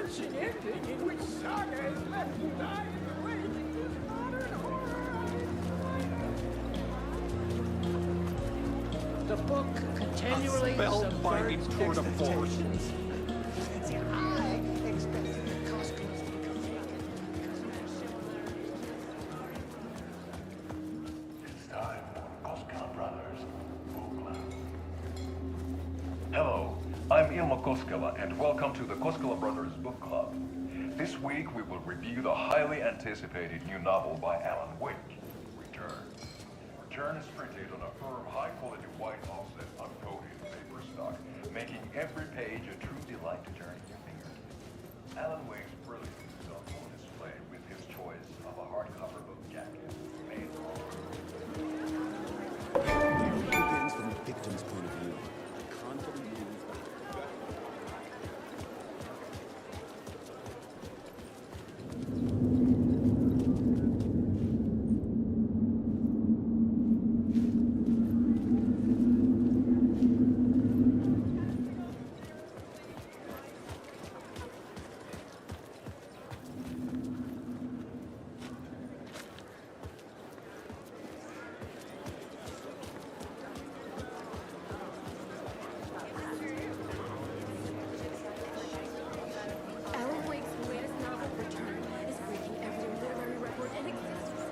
gut-wrenching ending in which Saga is left to die in the wake of this modern horror. The book continually subverts expectations. See, I expected the costumes to become It's time for Koska Brothers Book Club. Hello, I'm Ilmo Koskela, and welcome to the Koskela Brothers Book Club. This week we will review the highly anticipated new novel by Alan Wake, Return. Return is printed on a firm, high-quality white offset uncoated paper stock, making every page a true delight to turn in your fingers. Alan Wake's brilliance is on full display with his choice of a hardcover book jacket made from It begins from the victim's point of view. Confident move. Alan Wake's latest novel, Return, is breaking every literary record in existence.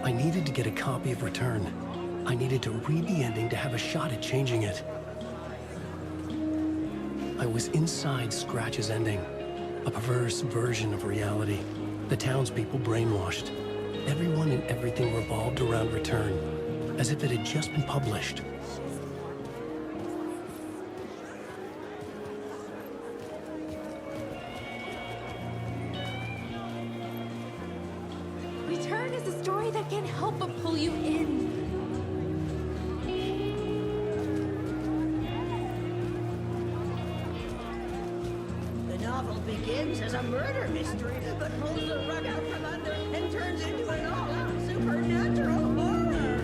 I needed to get a copy of Return. I needed to read the ending to have a shot at changing it. I was inside Scratch's ending, a perverse version of reality. The townspeople brainwashed. Everyone and everything revolved around Return, as if it had just been published. Return is a story that can't help but pull you in. The novel begins as a murder mystery, but pulls the rug out from under and turns into an all-out supernatural horror.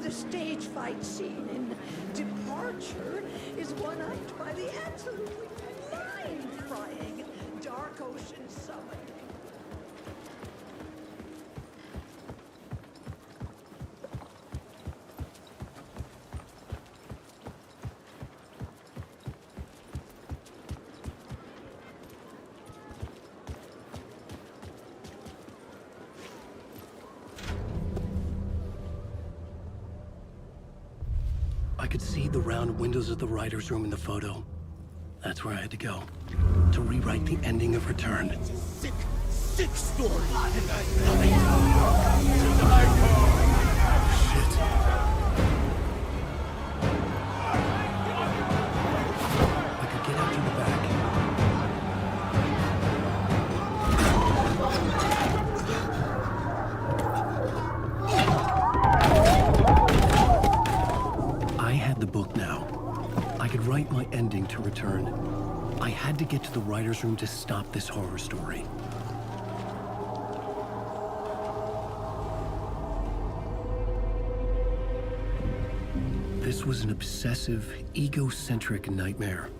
The stage fight scene in Departure is one-upped by the absolutely mind-frying Dark Ocean Summit. I could see the round windows of the writer's room in the photo. That's where I had to go, to rewrite the ending of Return. Sick, sick story. Shit. I could get out to the back. I had the book now. I could write my ending to Return. I had to get to the writer's room to stop this horror story. This was an obsessive, egocentric nightmare,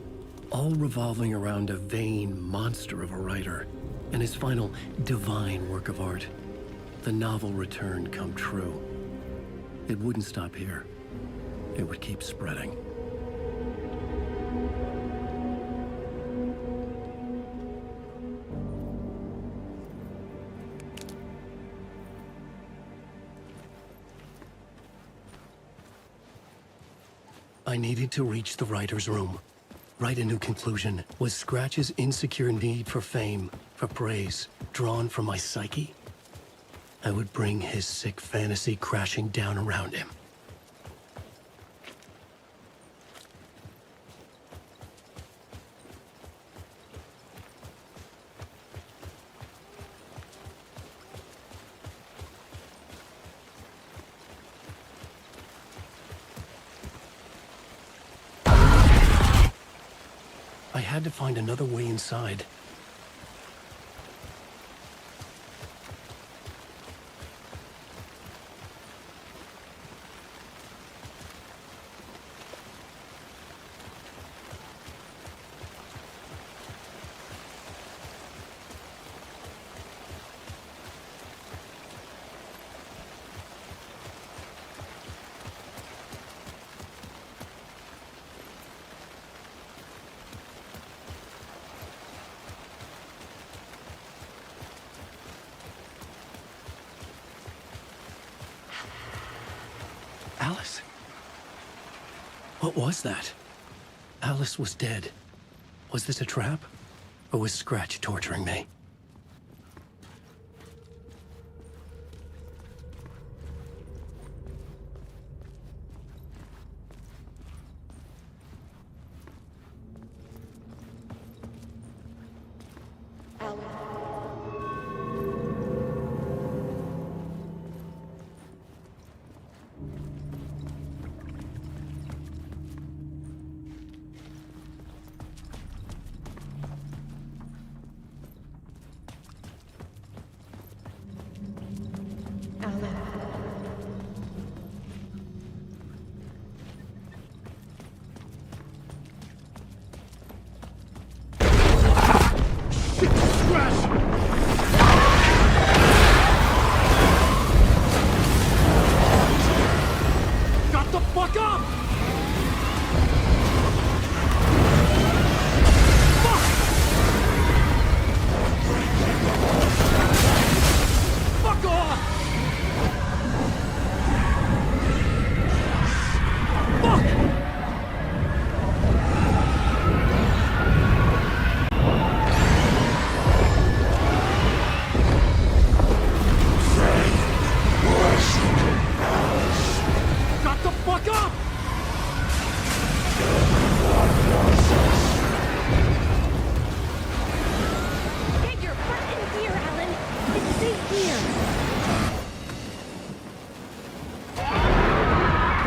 all revolving around a vain monster of a writer and his final divine work of art, the novel Return come true. It wouldn't stop here. It would keep spreading. I needed to reach the writer's room. Write a new conclusion. Was Scratch's insecure need for fame, for praise, drawn from my psyche? I would bring his sick fantasy crashing down around him. I had to find another way inside. What was that? Alice was dead. Was this a trap? Or was Scratch torturing me?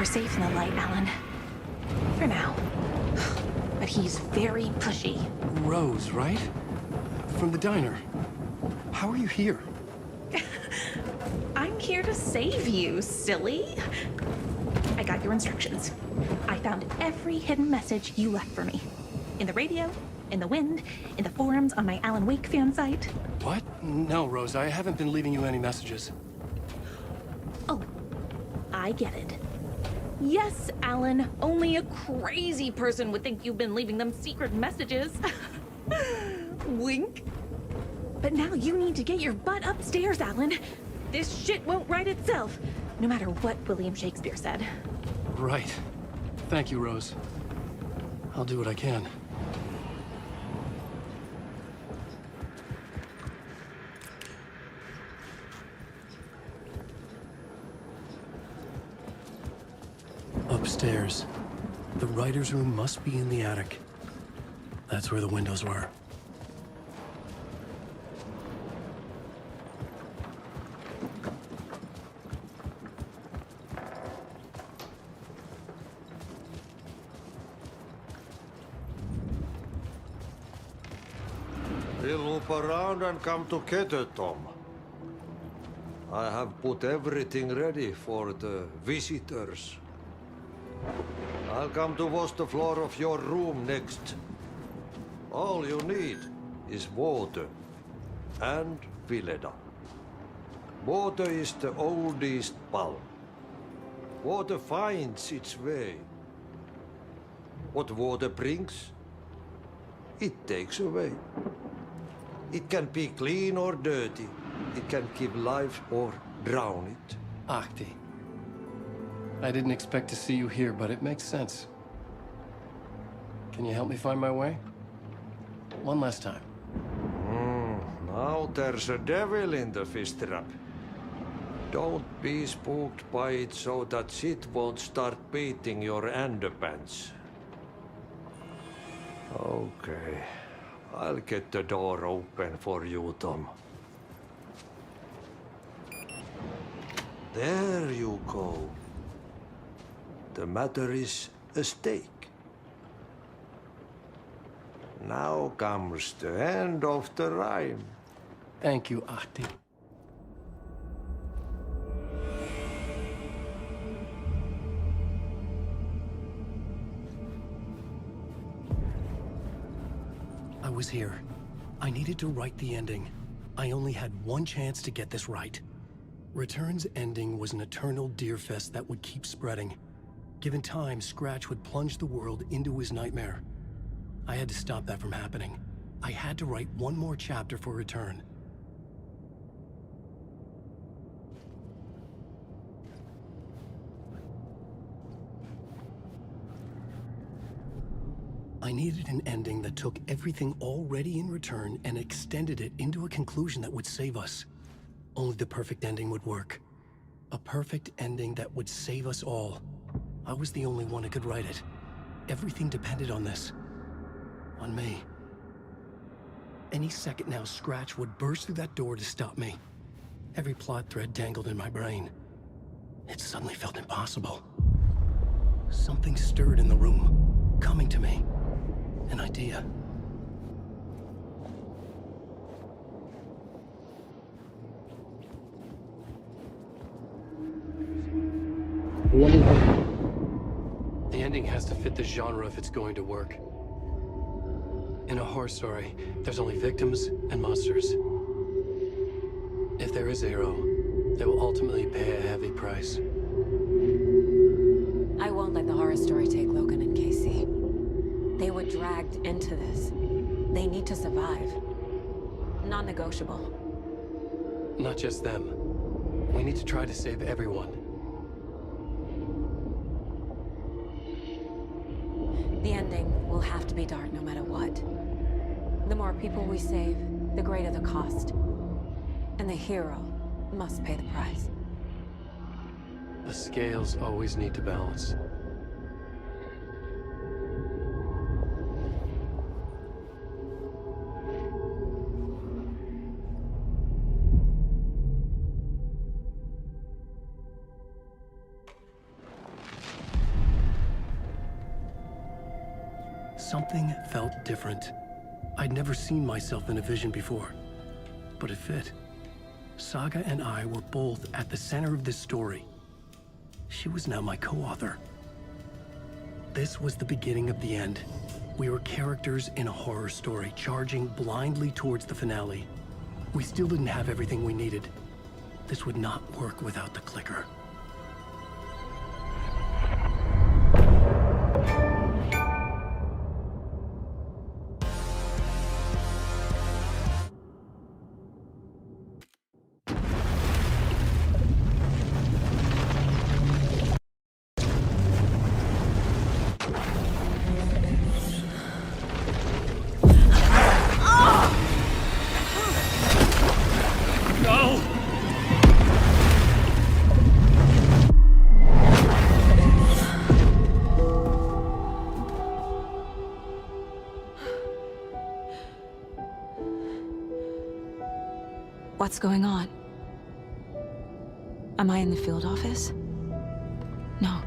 Safe in the light, Alan. For now. But he's very pushy. Rose, right? From the diner. How are you here? I'm here to save you, silly. I got your instructions. I found every hidden message you left for me. In the radio, in the wind, in the forums on my Alan Wake fan site. What? No, Rose, I haven't been leaving you any messages. Oh, I get it. Yes, Alan, only a crazy person would think you've been leaving them secret messages. Wink. But now you need to get your butt upstairs, Alan. This shit won't right itself, no matter what William Shakespeare said. Right. Thank you, Rose. I'll do what I can. Upstairs. The writer's room must be in the attic. That's where the windows were. We'll loop around and come together, Tom. I have put everything ready for the visitors. I'll come to wash the floor of your room next. All you need is water and Vileda. Water is the oldest bulb. Water finds its way. What water brings, it takes away. It can be clean or dirty. It can give life or drown it. Ahti. I didn't expect to see you here, but it makes sense. Can you help me find my way? One last time. Now there's a devil in the fish trap. Don't be spooked by it so that shit won't start beating your underpants. Okay. I'll get the door open for you, Tom. There you go. The matter is a stake. Now comes the end of the rhyme. Thank you, Ahti. I was here. I needed to write the ending. I only had one chance to get this right. Return's ending was an eternal deerfest that would keep spreading. Given time, Scratch would plunge the world into his nightmare. I had to stop that from happening. I had to write one more chapter for Return. I needed an ending that took everything already in return and extended it into a conclusion that would save us. Only the perfect ending would work. A perfect ending that would save us all. I was the only one who could write it. Everything depended on this. On me. Any second now, Scratch would burst through that door to stop me. Every plot thread dangled in my brain. It suddenly felt impossible. Something stirred in the room, coming to me. An idea. The ending has to fit the genre if it's going to work. In a horror story, there's only victims and monsters. If there is a hero, they will ultimately pay a heavy price. I won't let the horror story take Logan and Casey. They were dragged into this. They need to survive. Non-negotiable. Not just them. We need to try to save everyone. The ending will have to be dark no matter what. The more people we save, the greater the cost. And the hero must pay the price. The scales always need to balance. Something felt different. I'd never seen myself in a vision before, but it fit. Saga and I were both at the center of this story. She was now my co-author. This was the beginning of the end. We were characters in a horror story, charging blindly towards the finale. We still didn't have everything we needed. This would not work without the clicker. What's going on? Am I in the field office? No.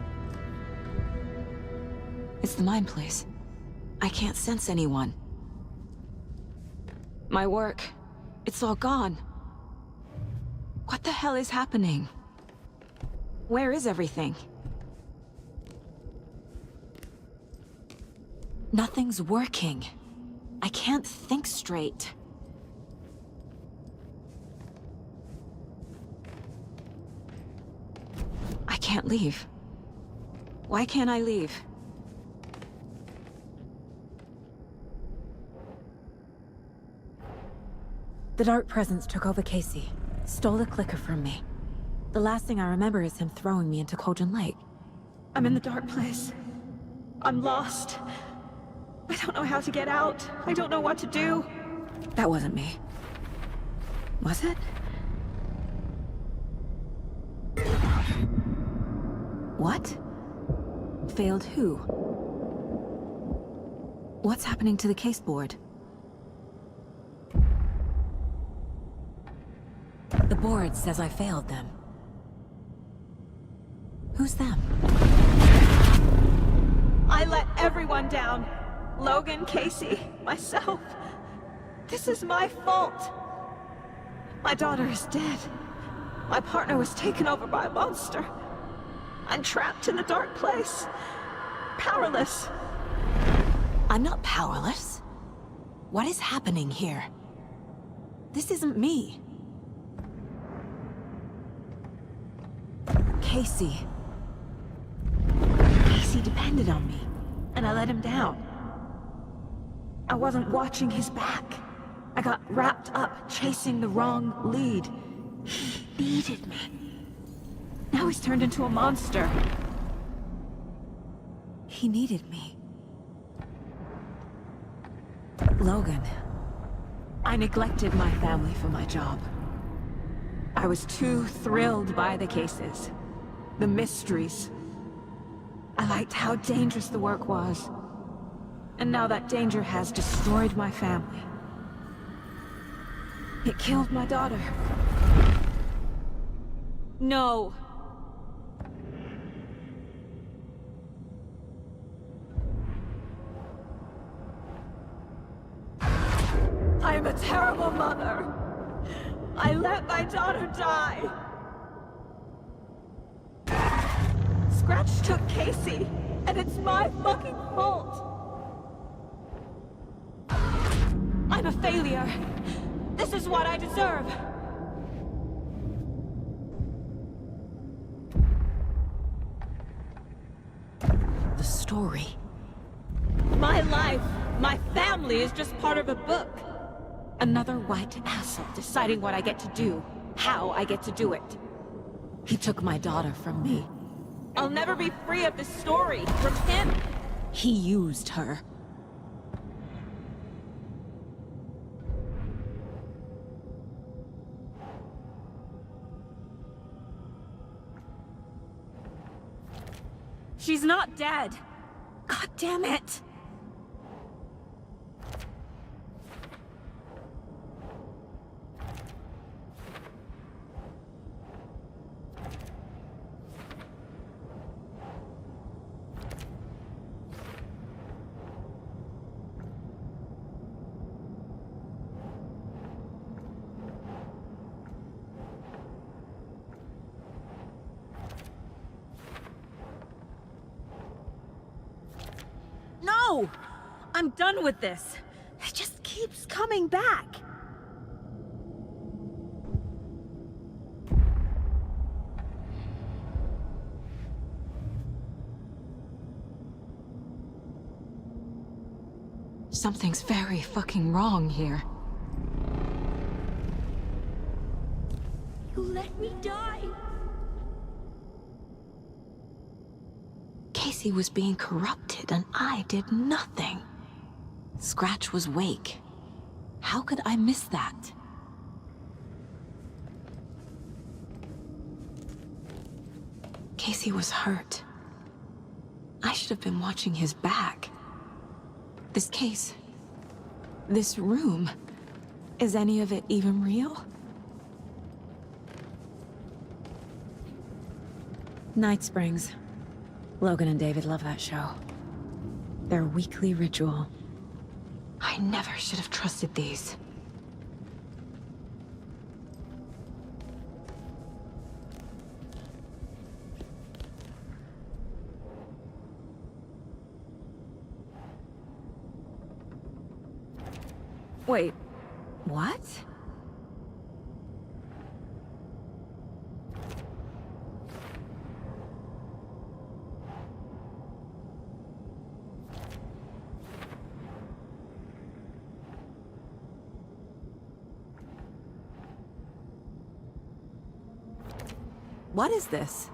It's the mine place. I can't sense anyone. My work, it's all gone. What the hell is happening? Where is everything? Nothing's working. I can't think straight. I can't leave. Why can't I leave? The dark presence took over Casey, stole the clicker from me. The last thing I remember is him throwing me into Cauldron Lake. I'm in the dark place. I'm lost. I don't know how to get out. I don't know what to do. That wasn't me. Was it? What? Failed who? What's happening to the case board? The board says I failed them. Who's them? I let everyone down. Logan, Casey, myself. This is my fault. My daughter is dead. My partner was taken over by a monster. I'm trapped in a dark place. Powerless. I'm not powerless. What is happening here? This isn't me. Casey. Casey depended on me, and I let him down. I wasn't watching his back. I got wrapped up chasing the wrong lead. He needed me. Now he's turned into a monster. He needed me. Logan, I neglected my family for my job. I was too thrilled by the cases, the mysteries. I liked how dangerous the work was. And now that danger has destroyed my family. It killed my daughter. No. I am a terrible mother. I let my daughter die. Scratch took Casey, and it's my fucking fault. I'm a failure. This is what I deserve. The story. My life, my family is just part of a book. Another white asshole deciding what I get to do, how I get to do it. He took my daughter from me. I'll never be free of this story from him. He used her. She's not dead. God damn it. No! I'm done with this. It just keeps coming back. Something's very fucking wrong here. You let me die. Casey was being corrupted and I did nothing. Scratch was Wake. How could I miss that? Casey was hurt. I should have been watching his back. This case, this room, is any of it even real? Night Springs. Logan and David love that show. Their weekly ritual. I never should have trusted these. Wait, what? What is this?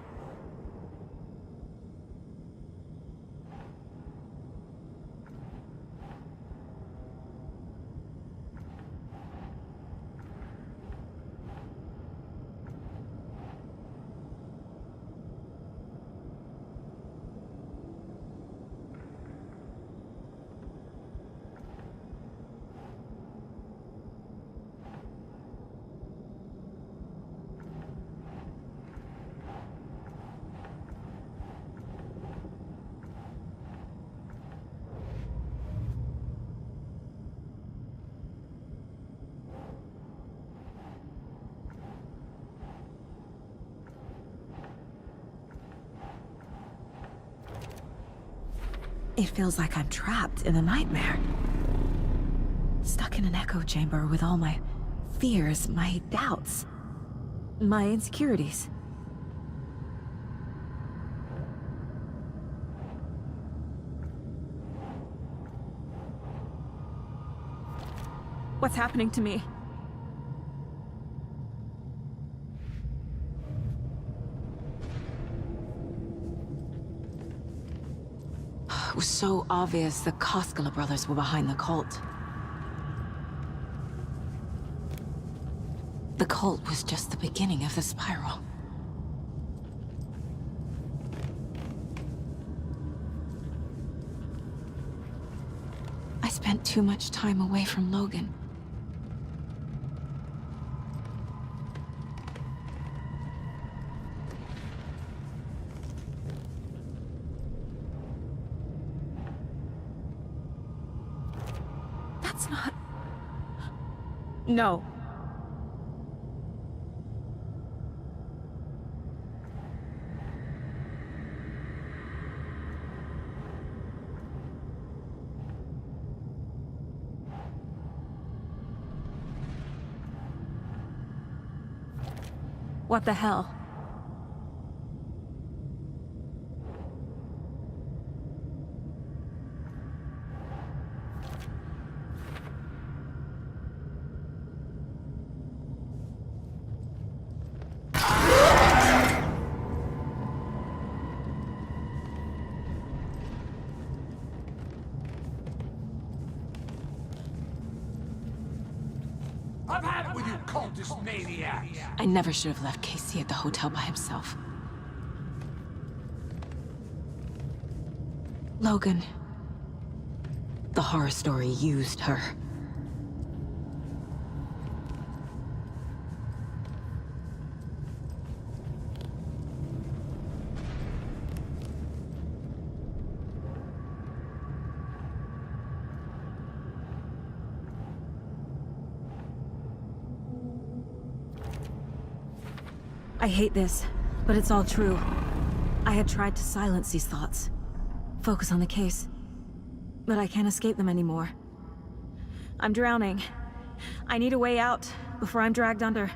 It feels like I'm trapped in a nightmare. Stuck in an echo chamber with all my fears, my doubts, my insecurities. What's happening to me? It was so obvious the Koskela brothers were behind the cult. The cult was just the beginning of the spiral. I spent too much time away from Logan. That's not... No. What the hell? I've had it with you cultist maniacs! I never should have left Casey at the hotel by himself. Logan. The horror story used her. I hate this, but it's all true. I had tried to silence these thoughts. Focus on the case. But I can't escape them anymore. I'm drowning. I need a way out before I'm dragged under.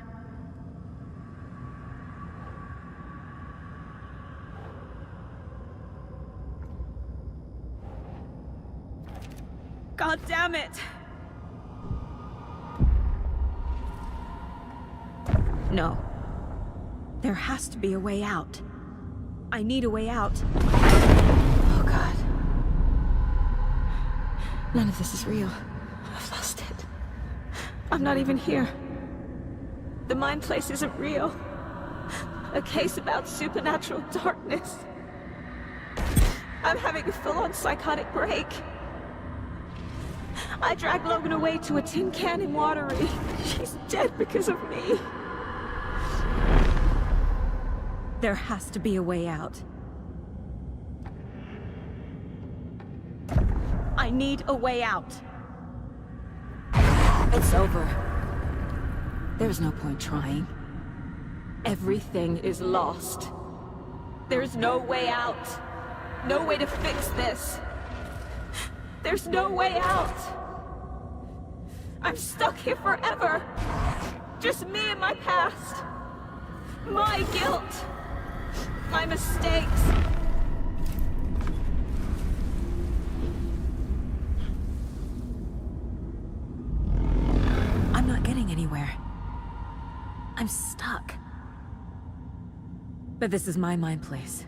God damn it! No. There has to be a way out. I need a way out. Oh God. None of this is real. I've lost it. I'm not even here. The mind place isn't real. A case about supernatural darkness. I'm having a full-on psychotic break. I dragged Logan away to a tin can in Watery. She's dead because of me. There has to be a way out. I need a way out. It's over. There's no point trying. Everything is lost. There's no way out. No way to fix this. There's no way out. I'm stuck here forever. Just me and my past. My guilt. My mistakes. I'm not getting anywhere. I'm stuck. But this is my mind place.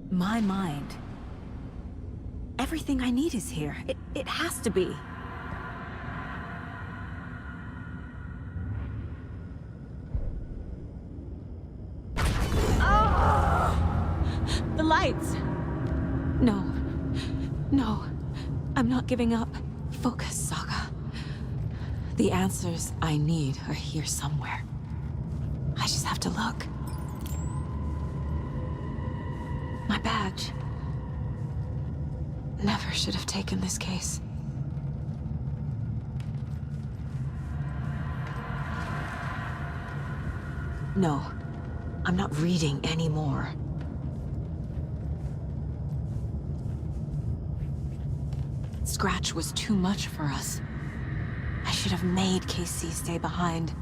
My mind. Everything I need is here. It has to be. The lights! No. No. I'm not giving up. Focus, Saga. The answers I need are here somewhere. I just have to look. My badge. Never should have taken this case. No. I'm not reading anymore. Scratch was too much for us. I should have made Casey stay behind.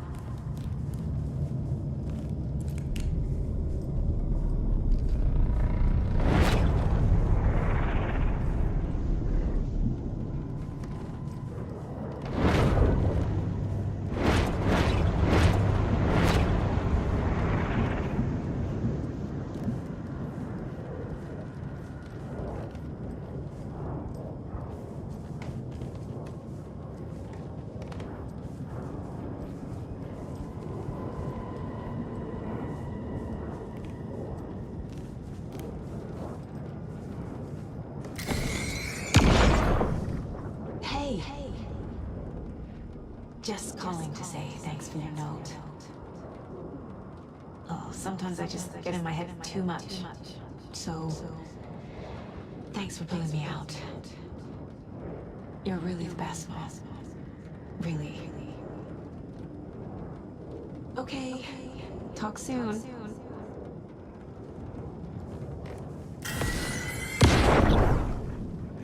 Hey. Just calling to say thanks for your note. Oh, sometimes I just get in my head too much. So, thanks for pulling me out. You're really the best, Mom. Really. Okay. Talk soon.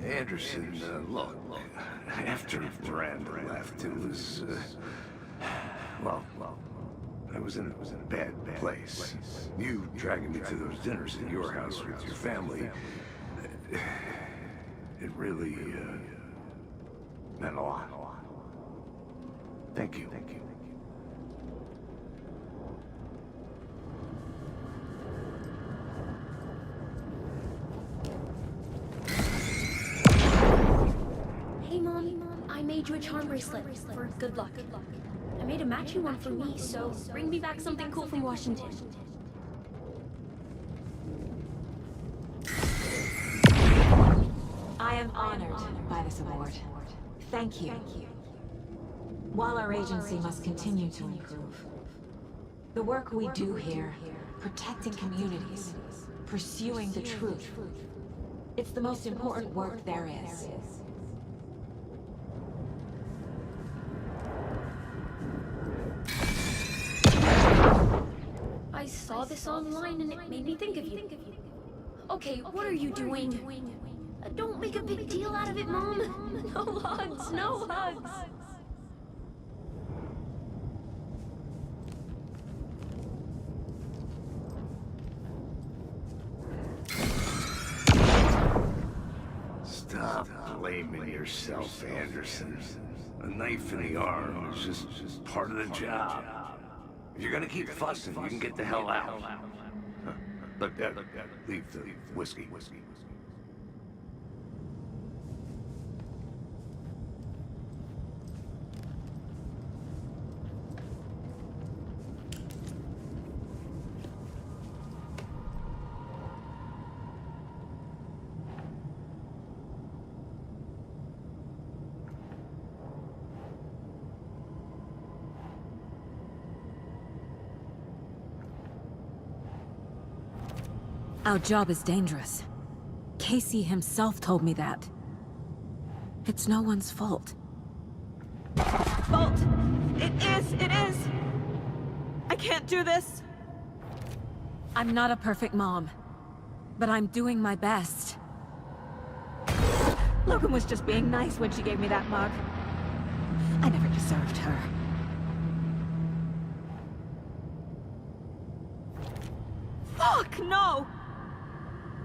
Anderson, look, after Miranda left, it was, well, I was in a bad place. You dragging me to those dinners at your house with your family, it really, meant a lot. Thank you. Hey, Mom, I made you a charm bracelet for good luck. I made a matching one for me, so bring me back something cool from Washington. I am honored by this award. Thank you. While our agency must continue to improve, the work we do here, protecting communities, pursuing the truth, it's the most important work there is. I saw this online and it made me think of you. Okay, what are you doing? Don't make a big deal out of it, Mom. No hugs, no hugs. Stop blaming yourself, Anderson. A knife in the arm is just part of the job. If you're gonna keep fussing, you can get the hell out. Look, leave the whiskey. Our job is dangerous. Casey himself told me that. It's no one's fault. Fault! It is! I can't do this! I'm not a perfect mom, but I'm doing my best. Logan was just being nice when she gave me that mug. I never deserved her. Fuck, no!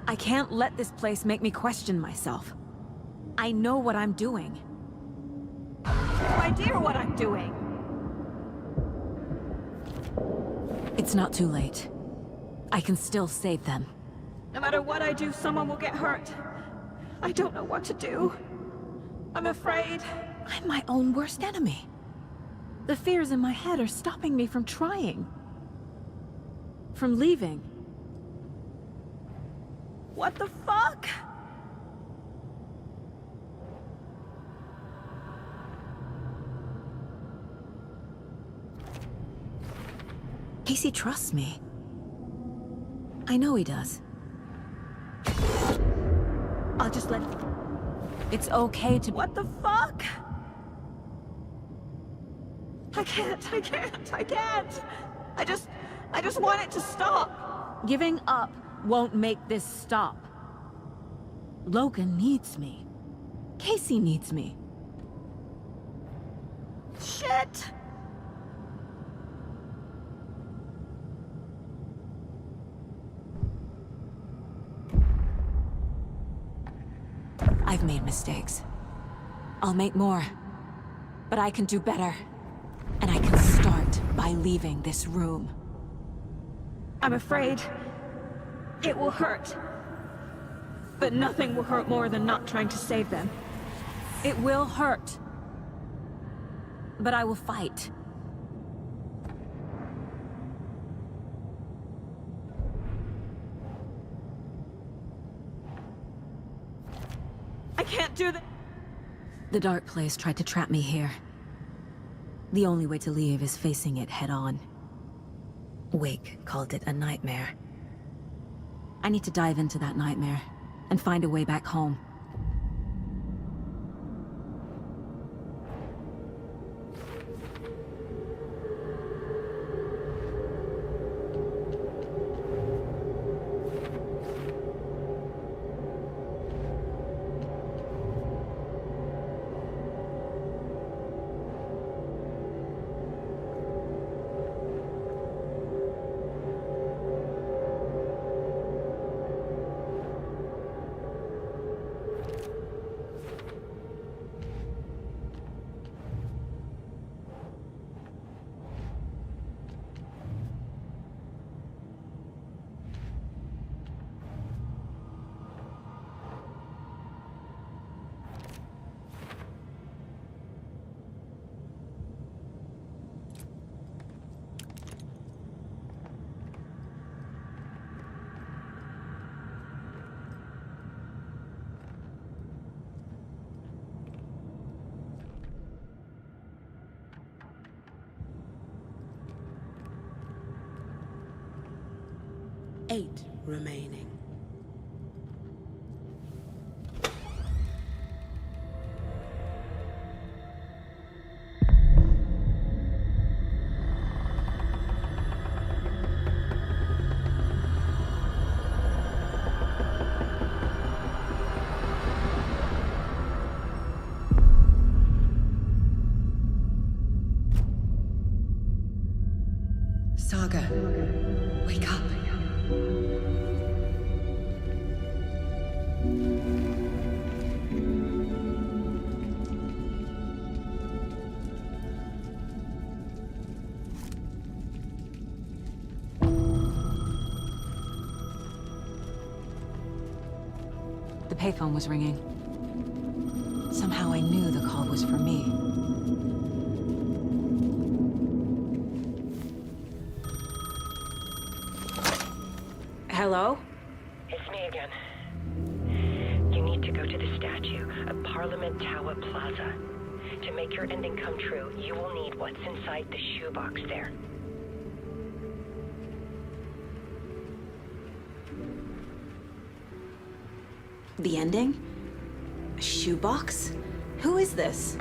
I can't let this place make me question myself. I know what I'm doing. No idea what I'm doing! It's not too late. I can still save them. No matter what I do, someone will get hurt. I don't know what to do. I'm afraid. I'm my own worst enemy. The fears in my head are stopping me from trying. From leaving. What the fuck? Casey trusts me. I know he does. I'll just let... It's okay to... What the fuck? I can't. I just want it to stop. Giving up won't make this stop. Logan needs me. Casey needs me. Shit! I've made mistakes. I'll make more. But I can do better. And I can start by leaving this room. I'm afraid it will hurt. But nothing will hurt more than not trying to save them. It will hurt. But I will fight. I can't do that. The dark place tried to trap me here. The only way to leave is facing it head-on. Wake called it a nightmare. I need to dive into that nightmare and find a way back home. Eight remaining. Saga, wake up. The payphone was ringing. Somehow I knew the call was for me. Hello? It's me again. You need to go to the statue of Parliament Tower Plaza. To make your ending come true, you will need what's inside the shoebox there. The ending? A shoebox? Who is this?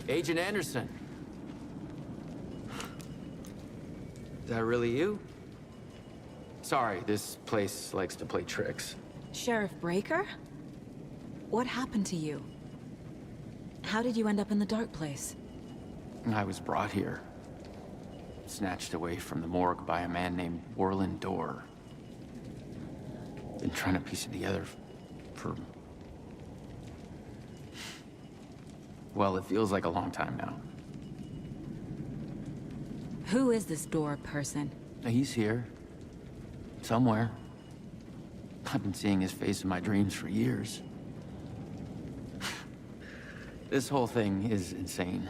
Agent Anderson. Is that really you? Sorry, this place likes to play tricks. Sheriff Breaker? What happened to you? How did you end up in the dark place? I was brought here. Snatched away from the morgue by a man named Warland Dorr. Been trying to piece it together for... well, it feels like a long time now. Who is this Dorr person? He's here. Somewhere. I've been seeing his face in my dreams for years. This whole thing is insane.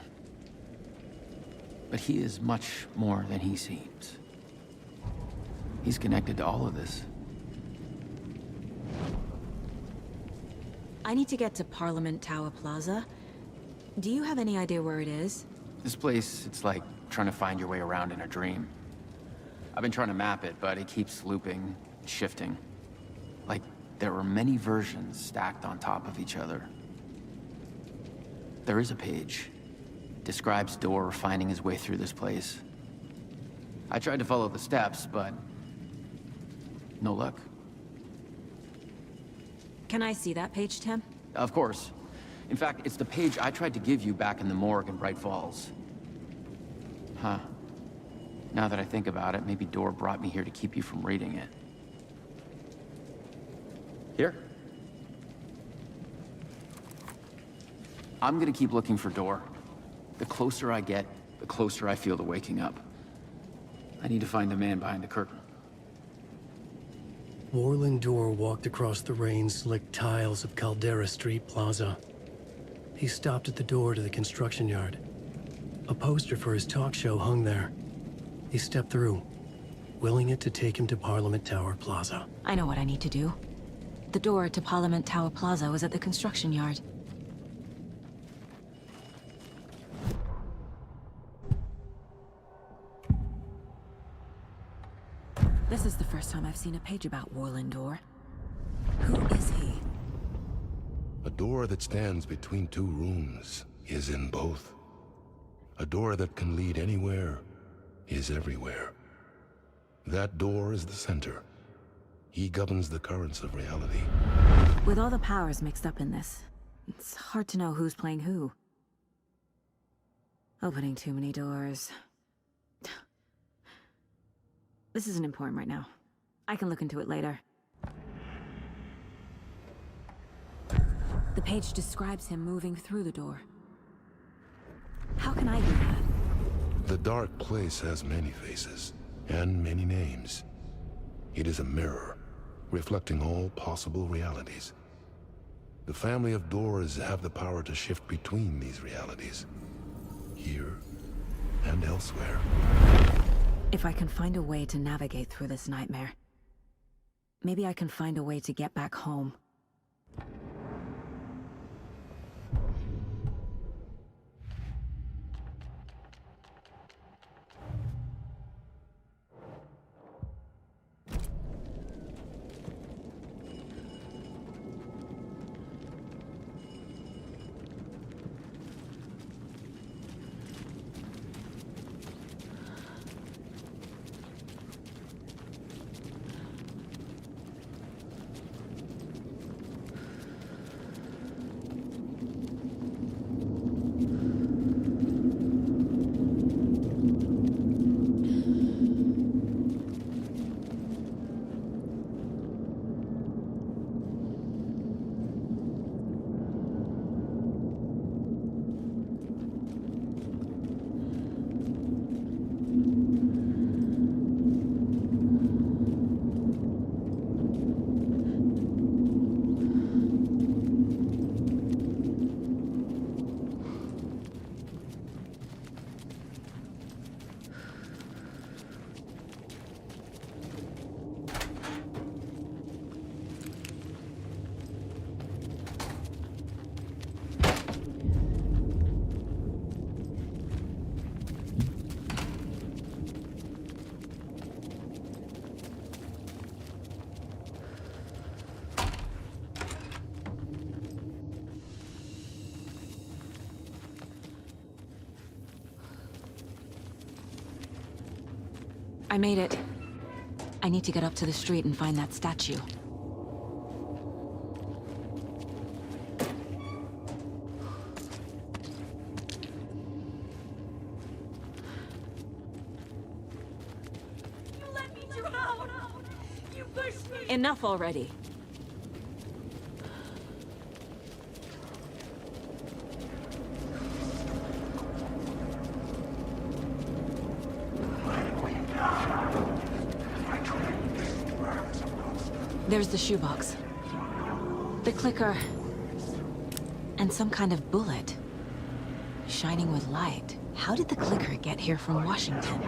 But he is much more than he seems. He's connected to all of this. I need to get to Parliament Tower Plaza. Do you have any idea where it is? This place, it's like trying to find your way around in a dream. I've been trying to map it, but it keeps looping, shifting. Like there are many versions stacked on top of each other. There is a page. Describes Door finding his way through this place. I tried to follow the steps, but no luck. Can I see that page, Tim? Of course. In fact, it's the page I tried to give you back in the morgue in Bright Falls. Huh. Now that I think about it, maybe Door brought me here to keep you from reading it. Here. I'm gonna keep looking for Door. The closer I get, the closer I feel to waking up. I need to find the man behind the curtain. Warland Door walked across the rain-slicked tiles of Caldera Street Plaza. He stopped at the door to the construction yard. A poster for his talk show hung there. He stepped through, willing it to take him to Parliament Tower Plaza. I know what I need to do. The door to Parliament Tower Plaza was at the construction yard. This is the first time I've seen a page about Warland Door. Who is he? A door that stands between two rooms is in both. A door that can lead anywhere is everywhere. That door is the center. He governs the currents of reality. With all the powers mixed up in this, it's hard to know who's playing who. Opening too many doors. This isn't important right now. I can look into it later. The page describes him moving through the door. How can I do that? The dark place has many faces and many names. It is a mirror, reflecting all possible realities. The family of doors have the power to shift between these realities, here and elsewhere. If I can find a way to navigate through this nightmare, maybe I can find a way to get back home. I made it. I need to get up to the street and find that statue. You let me drown! You pushed me! Enough already. There's the shoebox. The clicker. And some kind of bullet. Shining with light. How did the clicker get here from Washington?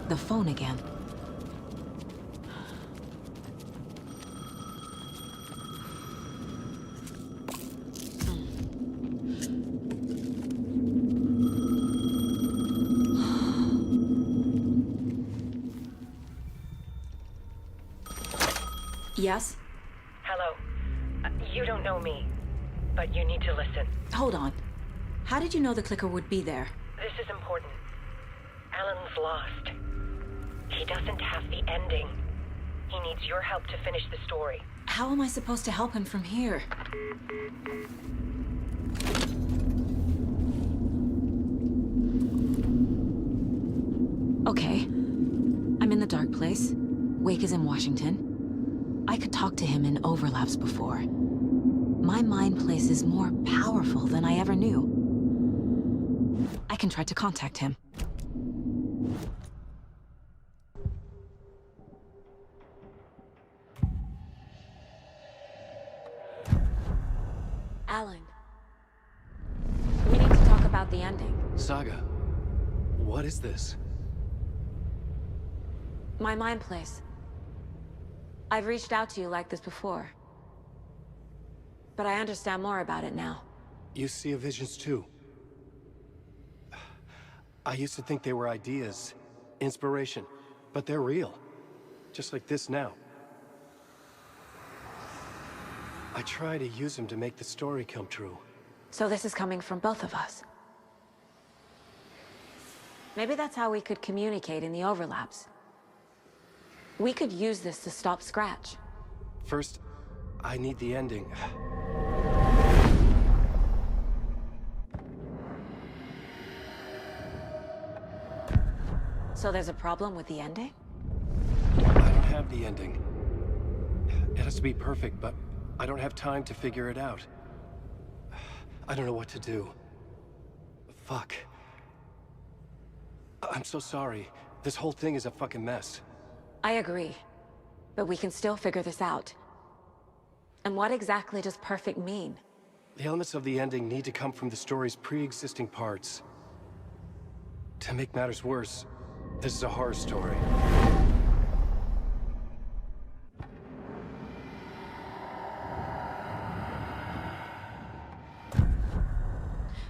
The phone again. Yes? Hello. You don't know me, but you need to listen. Hold on. How did you know the clicker would be there? This is important. Alan's lost. He doesn't have the ending. He needs your help to finish the story. How am I supposed to help him from here? Okay. I'm in the dark place. Wake is in Washington. I could talk to him in overlaps before. My mind place is more powerful than I ever knew. I can try to contact him. Alan. We need to talk about the ending. Saga, what is this? My mind place. I've reached out to you like this before. But I understand more about it now. You see visions too. I used to think they were ideas, inspiration, but they're real. Just like this now. I try to use them to make the story come true. So this is coming from both of us. Maybe that's how we could communicate in the overlaps. We could use this to stop Scratch. First, I need the ending. So there's a problem with the ending? I don't have the ending. It has to be perfect, but I don't have time to figure it out. I don't know what to do. Fuck. I'm so sorry. This whole thing is a fucking mess. I agree. But we can still figure this out. And what exactly does perfect mean? The elements of the ending need to come from the story's pre-existing parts. To make matters worse, this is a horror story.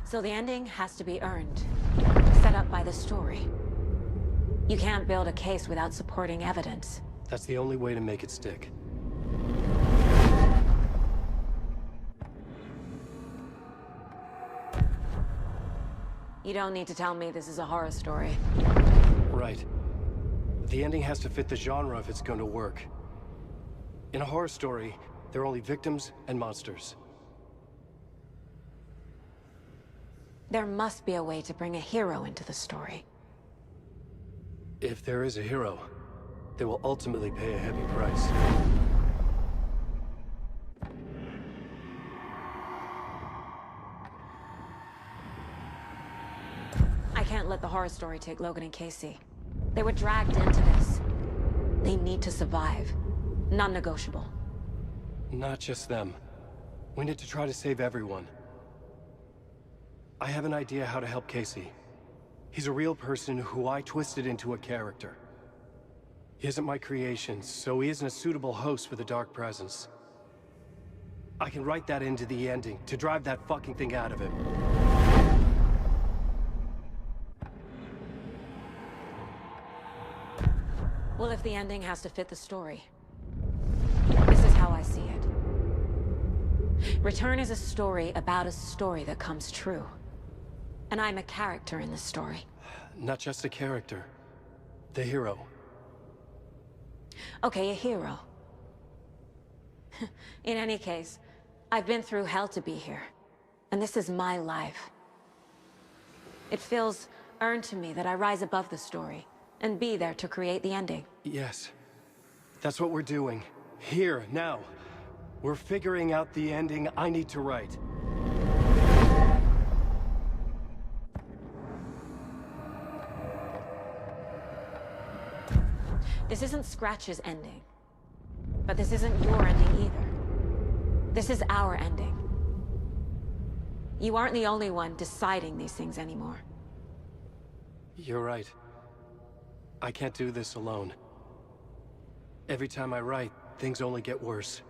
So the ending has to be earned, set up by the story. You can't build a case without supporting evidence. That's the only way to make it stick. You don't need to tell me this is a horror story. Right. The ending has to fit the genre if it's going to work. In a horror story, there are only victims and monsters. There must be a way to bring a hero into the story. If there is a hero, they will ultimately pay a heavy price. I can't let the horror story take Logan and Casey. They were dragged into this. They need to survive. Non-negotiable. Not just them. We need to try to save everyone. I have an idea how to help Casey. He's a real person who I twisted into a character. He isn't my creation, so he isn't a suitable host for the Dark Presence. I can write that into the ending to drive that fucking thing out of him. Well, if the ending has to fit the story, this is how I see it. Return is a story about a story that comes true. And I'm a character in this story. Not just a character. The hero. Okay, a hero. In any case, I've been through hell to be here. And this is my life. It feels earned to me that I rise above the story and be there to create the ending. Yes. That's what we're doing. Here, now. We're figuring out the ending I need to write. This isn't Scratch's ending. But this isn't your ending either. This is our ending. You aren't the only one deciding these things anymore. You're right. I can't do this alone. Every time I write, things only get worse.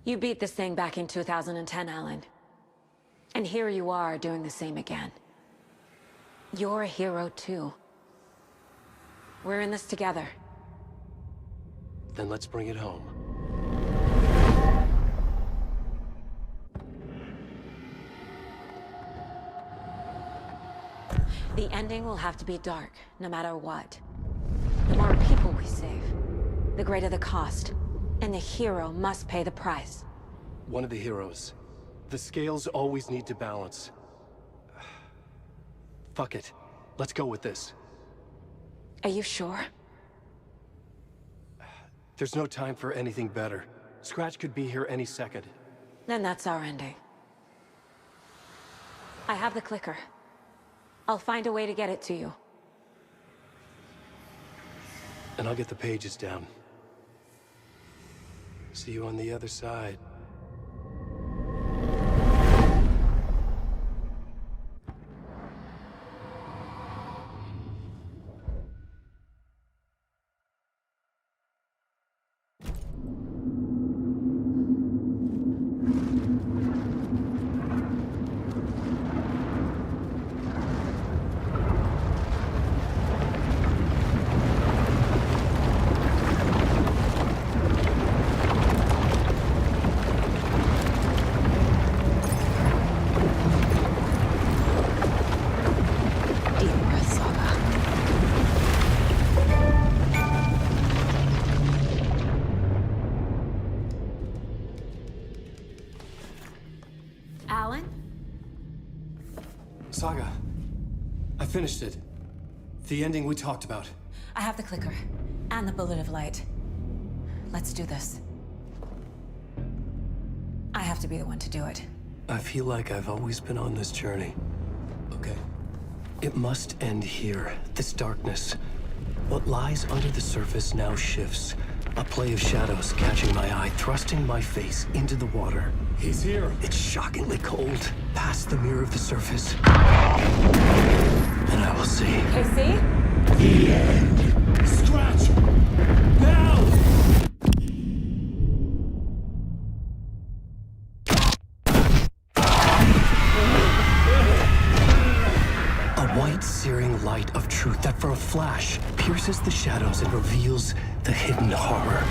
You beat this thing back in 2010, Alan. And here you are doing the same again. You're a hero too. We're in this together. Then let's bring it home. The ending will have to be dark, no matter what. The more people we save, the greater the cost. And the hero must pay the price. One of the heroes. The scales always need to balance. Fuck it. Let's go with this. Are you sure? There's no time for anything better. Scratch could be here any second. Then that's our ending. I have the clicker. I'll find a way to get it to you. And I'll get the pages down. See you on the other side. Saga. I finished it. The ending we talked about. I have the clicker. And the bullet of light. Let's do this. I have to be the one to do it. I feel like I've always been on this journey. Okay. It must end here. This darkness. What lies under the surface now shifts. A play of shadows catching my eye, thrusting my face into the water. He's here. It's shockingly cold, past the mirror of the surface. And I will see. Casey? The end. Scratch! Now! A white, searing light of truth that for a flash pierces the shadows and reveals the hidden horror.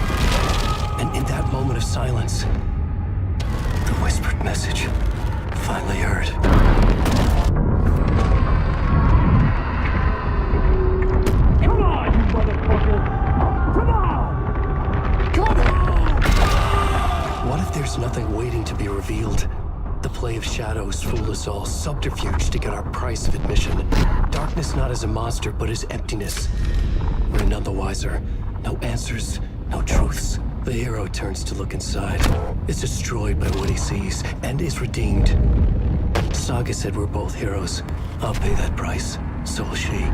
And in that moment of silence, the whispered message finally heard. Come on, you motherfucker! Come on! Come on! What if there's nothing waiting to be revealed? The play of shadows fool us all, subterfuge to get our price of admission. Darkness not as a monster, but as emptiness. We're none the wiser. No answers, no truths. The hero turns to look inside. Is destroyed by what he sees, and is redeemed. Saga said we're both heroes. I'll pay that price. So will she.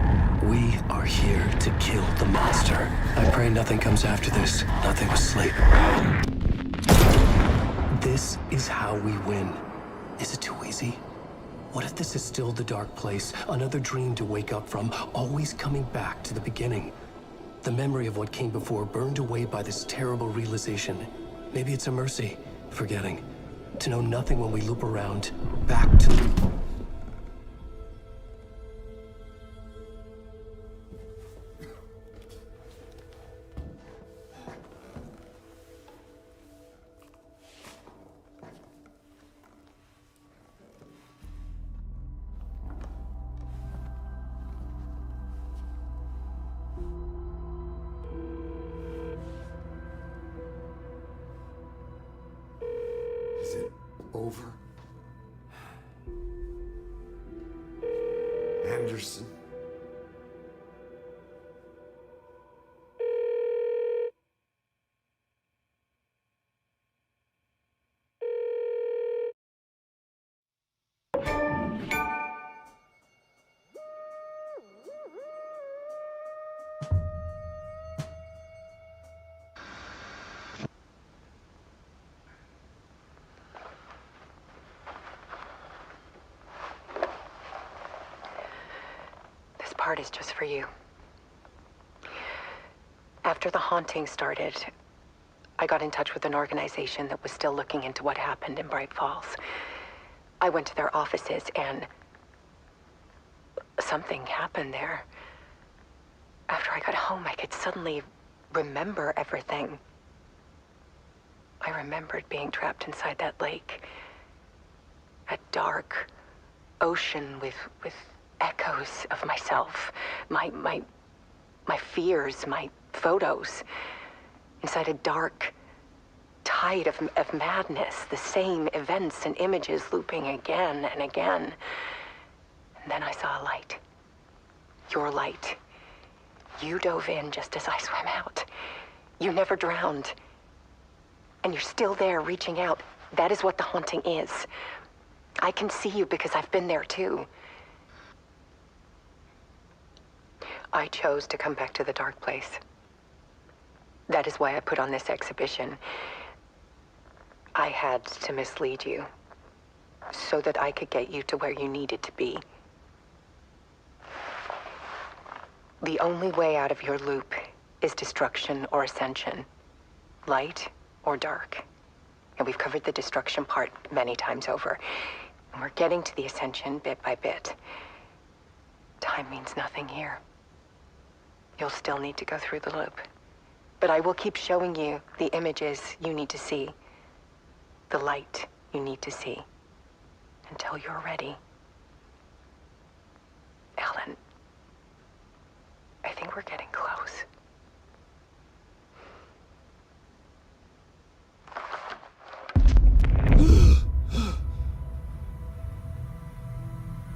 We are here to kill the monster. I pray nothing comes after this. Nothing but sleep. This is how we win. Is it too easy? What if this is still the dark place? Another dream to wake up from, always coming back to the beginning. The memory of what came before burned away by this terrible realization. Maybe it's a mercy, forgetting. To know nothing when we loop around, back to... Is it over? Anderson? Part is just for you. After the haunting started, I got in touch with an organization that was still looking into what happened in Bright Falls. I went to their offices and something happened there. After I got home, I could suddenly remember everything. I remembered being trapped inside that lake. A dark ocean with echoes of myself, my fears, my photos, inside a dark tide of madness, the same events and images looping again and again. And then I saw a light. Your light. You dove in just as I swam out. You never drowned. And you're still there reaching out. That is what the haunting is. I can see you because I've been there too. I chose to come back to the dark place. That is why I put on this exhibition. I had to mislead you, so that I could get you to where you needed to be. The only way out of your loop is destruction or ascension, light or dark. And we've covered the destruction part many times over. And we're getting to the ascension bit by bit. Time means nothing here. You'll still need to go through the loop. But I will keep showing you the images you need to see, the light you need to see, until you're ready. Alan, I think we're getting close.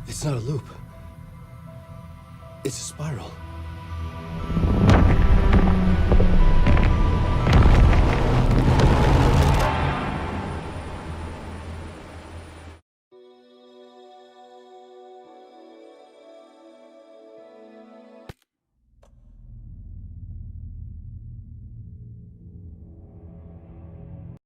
It's not a loop. It's a spiral.